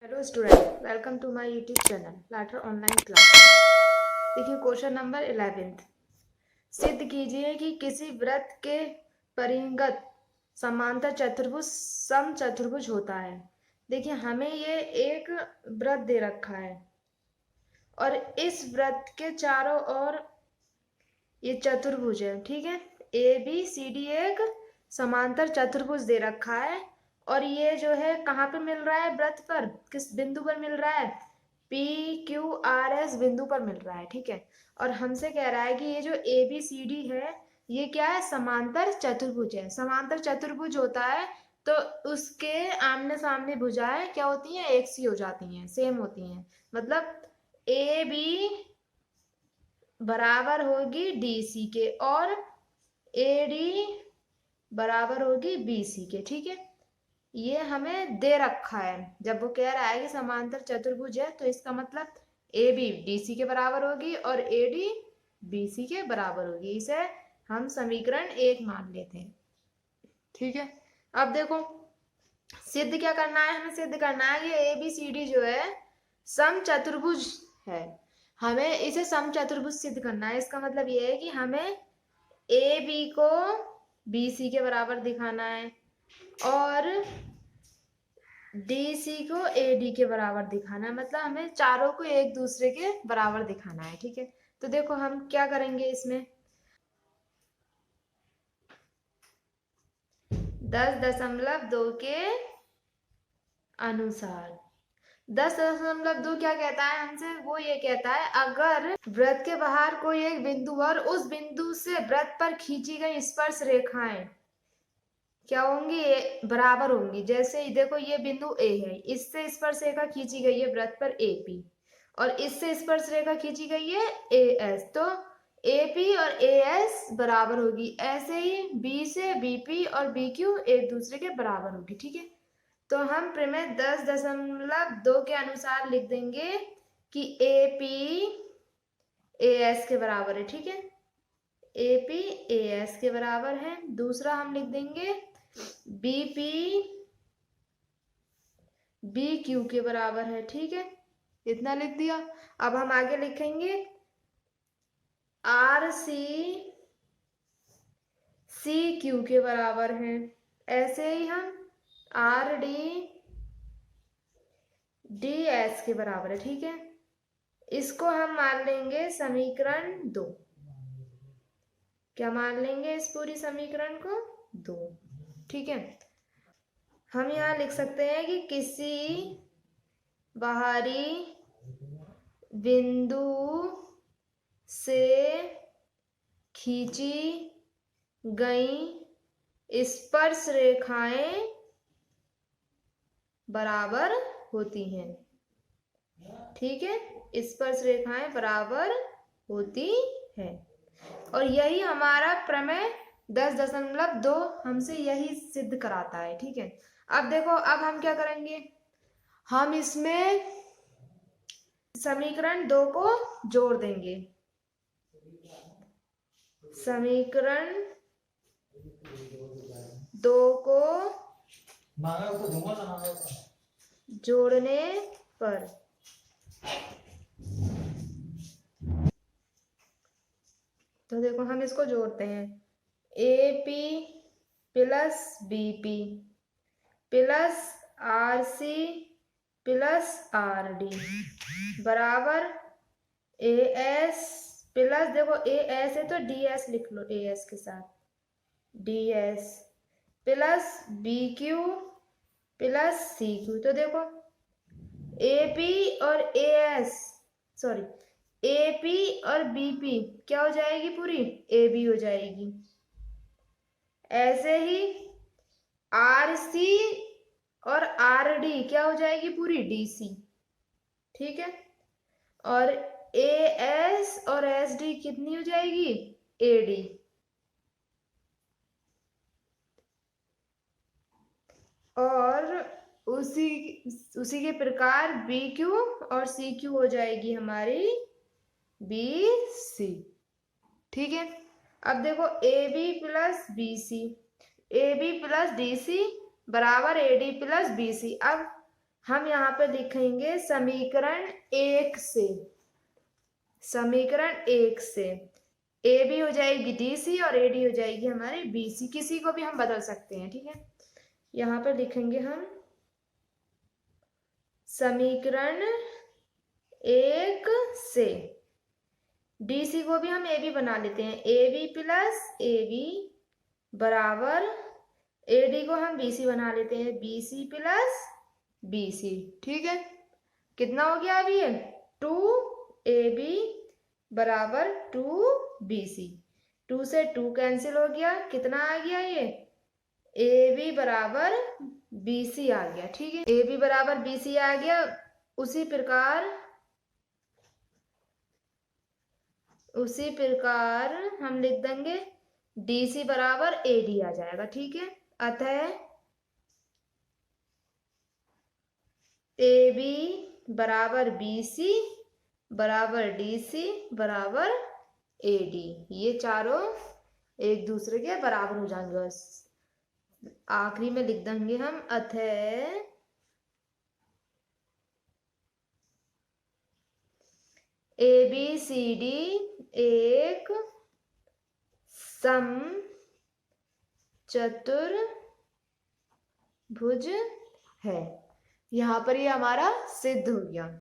Hello student, welcome to my YouTube channel लाटर online class. देखिए question number 11। सिद्ध कीजिए कि किसी वृत्त के परिगत समांतर चतुर्भुज समचतुर्भुज होता है। देखिए हमें ये एक वृत्त दे रखा है और इस वृत्त के चारों ओर ये चतुर्भुज है। ठीक है, ए बी सी डी एक समांतर चतुर्भुज दे रखा है और ये जो है कहाँ पे मिल रहा है, वृत्त पर किस बिंदु पर मिल रहा है, पी क्यू आर एस बिंदु पर मिल रहा है। ठीक है, और हमसे कह रहा है कि ये जो ए बी सी डी है ये क्या है, समांतर चतुर्भुज है। समांतर चतुर्भुज होता है तो उसके आमने सामने भुजाएं क्या होती हैं, एक सी हो जाती हैं, सेम होती हैं। मतलब ए बी बराबर होगी डी सी के और ए डी बराबर होगी बी सी के। ठीक है, ये हमें दे रखा है। जब वो कह रहा है कि समांतर चतुर्भुज है तो इसका मतलब ए बी डी सी के बराबर होगी और ए डी बी सी के बराबर होगी। इसे हम समीकरण 1 मान लेते हैं। ठीक है, अब देखो सिद्ध क्या करना है, हमें सिद्ध करना है कि ए बी सी डी जो है समचतुर्भुज है। हमें इसे समचतुर्भुज सिद्ध करना है। इसका मतलब ये है कि हमें ए बी को बी सी के बराबर दिखाना है और डी सी को ए डी के बराबर दिखाना है। मतलब हमें चारों को एक दूसरे के बराबर दिखाना है। ठीक है, तो देखो हम क्या करेंगे इसमें, 10.2 के अनुसार 10.2 क्या कहता है हमसे, वो ये कहता है अगर वृत्त के बाहर कोई एक बिंदु और उस बिंदु से वृत्त पर खींची गई स्पर्श रेखाएं क्या होंगी, बराबर होंगी। जैसे देखो ये बिंदु ए है, इससे स्पर्श रेखा खींची गई है वृत्त पर ए पी और इससे स्पर्श रेखा खींची गई है ए एस, तो ए पी और ए एस बराबर होगी। ऐसे ही बी से बी पी और बी क्यू एक दूसरे के बराबर होगी। ठीक है, तो हम प्रमेय 10.2 के अनुसार लिख देंगे कि ए पी ए एस के बराबर है। ठीक है, ए पी ए एस के बराबर है। दूसरा हम लिख देंगे बी पी बी क्यू के बराबर है। ठीक है, इतना लिख दिया। अब हम आगे लिखेंगे आर सी सी क्यू के बराबर है। ऐसे ही हम आर डी डी एस के बराबर है। ठीक है, इसको हम मान लेंगे समीकरण 2। क्या मान लेंगे इस पूरी समीकरण को, 2। ठीक है, हम यहाँ लिख सकते हैं कि किसी बाहरी बिंदु से खींची गई स्पर्श रेखाएं बराबर होती हैं। ठीक है, स्पर्श रेखाएं बराबर होती हैं और यही हमारा प्रमेय 10.2 हमसे यही सिद्ध कराता है। ठीक है, अब देखो अब हम क्या करेंगे, हम इसमें समीकरण 2 को जोड़ देंगे। समीकरण 2 को जोड़ने पर तो देखो हम इसको जोड़ते हैं, A P plus B P plus R C plus R D बराबर ए एस प्लस, देखो ए एस है तो डी एस लिख लो, ए एस के साथ D S plus B Q plus C Q. तो देखो ए पी और A S sorry A P और बी पी क्या हो जाएगी, पूरी ए बी हो जाएगी। ऐसे ही आर सी और आर डी क्या हो जाएगी, पूरी डी सी। ठीक है, और ए एस और एस डी कितनी हो जाएगी, ए डी। और उसी के प्रकार बी क्यू और सी क्यू हो जाएगी हमारी बी सी। ठीक है, अब देखो A B plus B C, A B plus D C बराबर A D plus B C. अब हम यहाँ पे लिखेंगे समीकरण 1 से, समीकरण 1 से ए बी हो जाएगी डी सी और ए डी हो जाएगी हमारी बी सी। किसी को भी हम बदल सकते हैं, ठीक है। यहाँ पर लिखेंगे हम समीकरण 1 से, डी सी को भी हम ए बी बना लेते हैं, A B plus A B बराबर ए डी को हम बी सी बना लेते हैं, B C plus B C, ठीक है। कितना हो गया अभी ये 2ab बराबर 2bc, 2 से 2 कैंसिल हो गया, कितना आ गया ये ab बराबर bc आ गया, ठीक है। ab बराबर bc आ गया। उसी प्रकार हम लिख देंगे dc बराबर ad आ जाएगा, ठीक है। अतः ab बराबर BC बराबर DC बराबर AD, ये चारों एक दूसरे के बराबर हो जाएंगे। बस आखिरी में लिख देंगे हम अतः ABCD एक समचतुर्भुज है। यहाँ पर ये हमारा सिद्ध हो गया।